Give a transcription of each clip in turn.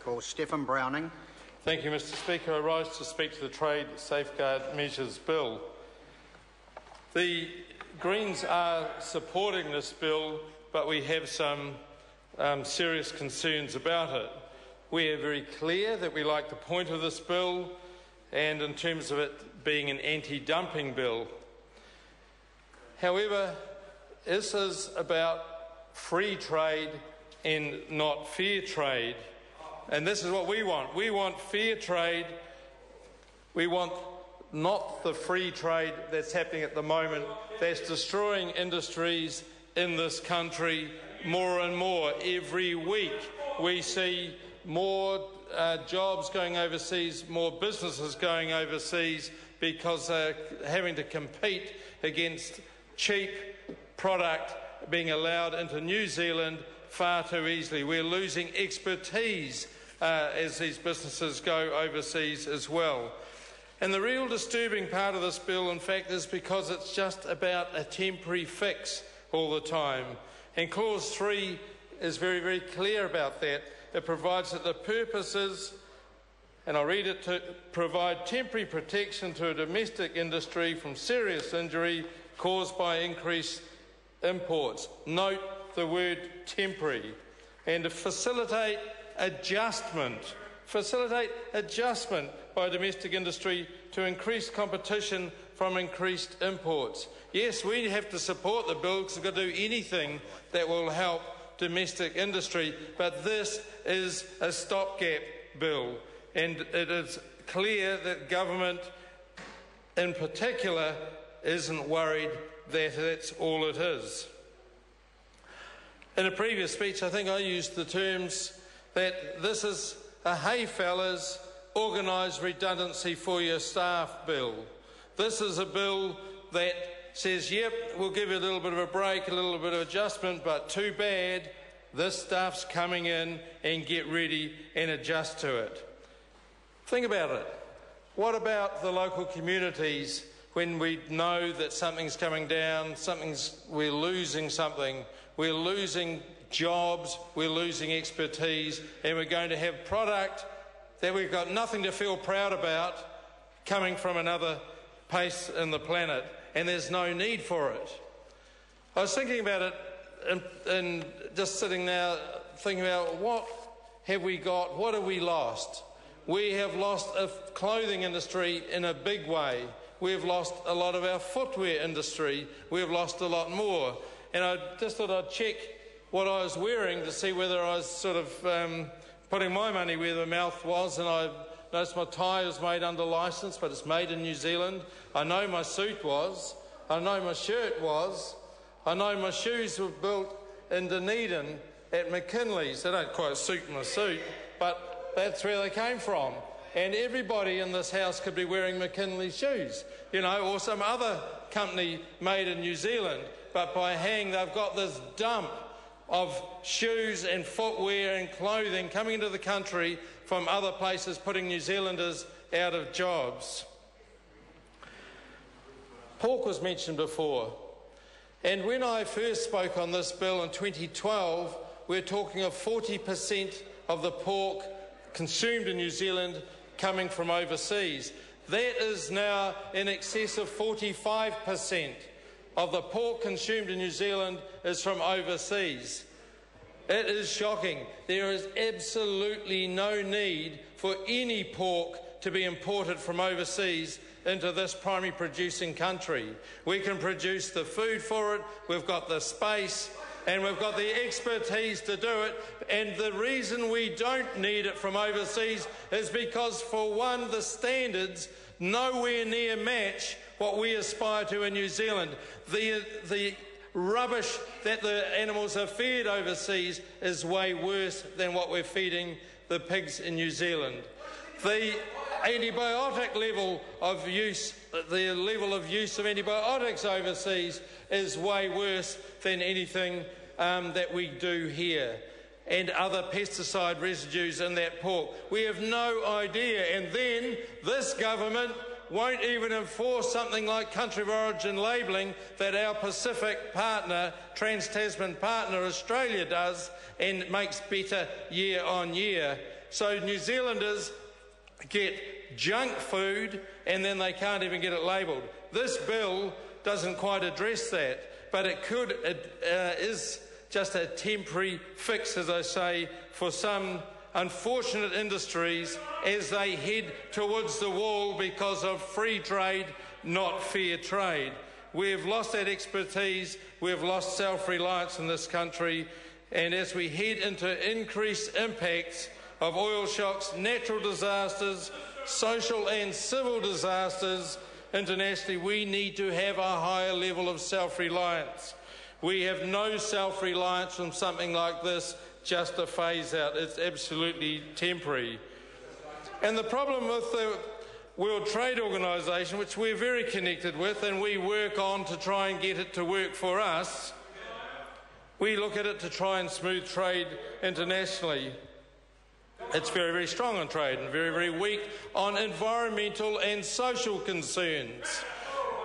call Stephen Browning. Thank you, Mr Speaker. I rise to speak to the Trade Safeguard Measures Bill. The Greens are supporting this bill, but we have some serious concerns about it. We are very clear that we like the point of this bill and in terms of it being an anti-dumping bill. However, this is about free trade and not fair trade. And this is what we want. We want fair trade. We want not the free trade that's happening at the moment, that's destroying industries in this country more and more. Every week we see more jobs going overseas, more businesses going overseas because they're having to compete against cheap product being allowed into New Zealand far too easily. We're losing expertise as these businesses go overseas as well. And the real disturbing part of this bill, in fact, is because it's just about a temporary fix all the time. And Clause 3 is very, very clear about that. It provides that the purpose is, and I'll read it, to provide temporary protection to a domestic industry from serious injury caused by increased imports. Note the word temporary. And to facilitate adjustment by domestic industry to increase competition from increased imports. Yes, we have to support the bill because we've got to do anything that will help domestic industry, but this is a stopgap bill, and it is clear that government in particular isn't worried that that's all it is. In a previous speech, I think I used the terms that this is a hey fellas, organised redundancy for your staff bill. This is a bill that says, yep, we'll give you a little bit of a break, a little bit of adjustment, but too bad, this stuff's coming in and get ready and adjust to it. Think about it. What about the local communities when we know that something's coming down, we're losing something, we're losing jobs, we're losing expertise, and we're going to have product that we've got nothing to feel proud about coming from another place in the planet, and there's no need for it. I was thinking about it and just sitting now thinking about what have we got, what have we lost? We have lost a clothing industry in a big way. We've lost a lot of our footwear industry. We've lost a lot more. And I just thought I'd check what I was wearing to see whether I was sort of putting my money where the mouth was, and I noticed my tie was made under licence, but it's made in New Zealand. I know my suit was. I know my shirt was. I know my shoes were built in Dunedin at McKinley's. They don't quite suit my suit, but that's where they came from. And everybody in this house could be wearing McKinley's shoes, or some other company made in New Zealand. But by hang, they've got this dump of shoes and footwear and clothing coming into the country from other places, putting New Zealanders out of jobs. Pork was mentioned before. And when I first spoke on this bill in 2012, we're talking of 40% of the pork consumed in New Zealand coming from overseas. That is now in excess of 45% of the pork consumed in New Zealand is from overseas. It is shocking. There is absolutely no need for any pork to be imported from overseas into this primary producing country. We can produce the food for it, we've got the space, and we've got the expertise to do it. And the reason we don't need it from overseas is because, for one, the standards nowhere near match what we aspire to in New Zealand. The rubbish that the animals are fed overseas is way worse than what we're feeding the pigs in New Zealand. The antibiotic level of use, the level of use of antibiotics overseas is way worse than anything that we do here, and other pesticide residues in that pork. We have no idea. And then this government won't even enforce something like country of origin labelling that our Pacific partner, Trans-Tasman partner Australia does, and makes better year on year. So New Zealanders get junk food and then they can't even get it labelled. This bill doesn't quite address that, but it is just a temporary fix, as I say, for some unfortunate industries as they head towards the wall because of free trade, not fair trade. We have lost that expertise, we have lost self-reliance in this country, and as we head into increased impacts of oil shocks, natural disasters, social and civil disasters internationally, we need to have a higher level of self-reliance. We have no self-reliance from something like this, just a phase out. It's absolutely temporary. And the problem with the World Trade Organization, which we're very connected with and we work on to try and get it to work for us, we look at it to try and smooth trade internationally. It's very, very strong on trade and very, very weak on environmental and social concerns.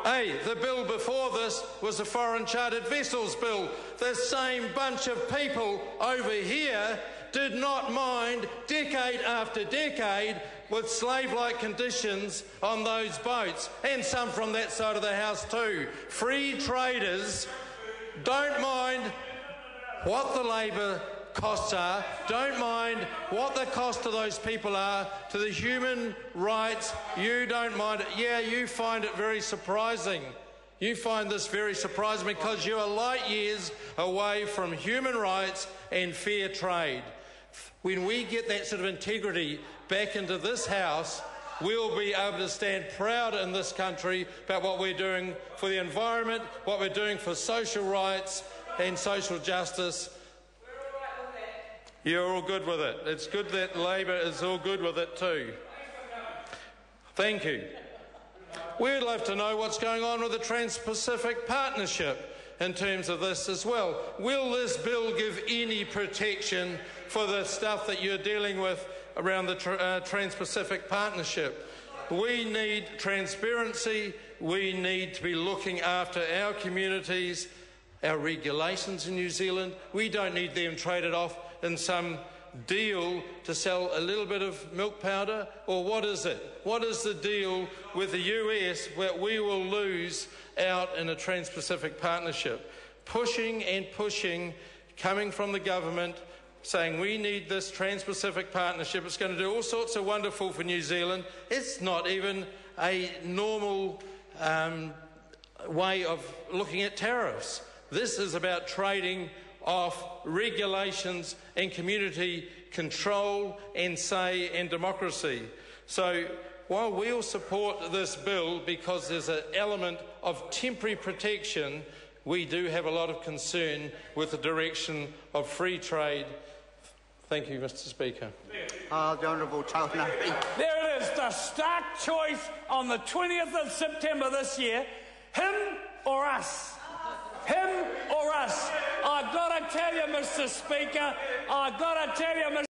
The bill before this was the Foreign Chartered Vessels Bill. The same bunch of people over here did not mind decade after decade with slave-like conditions on those boats, and some from that side of the house too. Free traders don't mind what the labour costs are, don't mind what the cost to those people are, to the human rights. You don't mind it. Yeah, you find it very surprising. You find this very surprising because you are light years away from human rights and fair trade. When we get that sort of integrity back into this House, we'll be able to stand proud in this country about what we're doing for the environment, what we're doing for social rights and social justice. You're all good with it. It's good that Labor is all good with it too. Thank you. We'd love to know what's going on with the Trans-Pacific Partnership in terms of this as well. Will this bill give any protection for the stuff that you're dealing with around the Trans-Pacific Partnership? We need transparency. We need to be looking after our communities, our regulations in New Zealand. We don't need them traded off in some deal to sell a little bit of milk powder, or what is it? What is the deal with the US where we will lose out in a Trans-Pacific Partnership? Pushing and pushing, coming from the government, saying we need this Trans-Pacific Partnership. It's going to do all sorts of wonderful for New Zealand. It's not even a normal way of looking at tariffs. This is about trading off regulations and community control and say and democracy. So while we'll support this bill because there's an element of temporary protection, we do have a lot of concern with the direction of free trade. Thank you, Mr. Speaker. The Honourable Taunari. There it is, the stark choice on the 20th of September this year, him or us. Him or us. I've got to tell you, Mr. Speaker, I've got to tell you, Mr.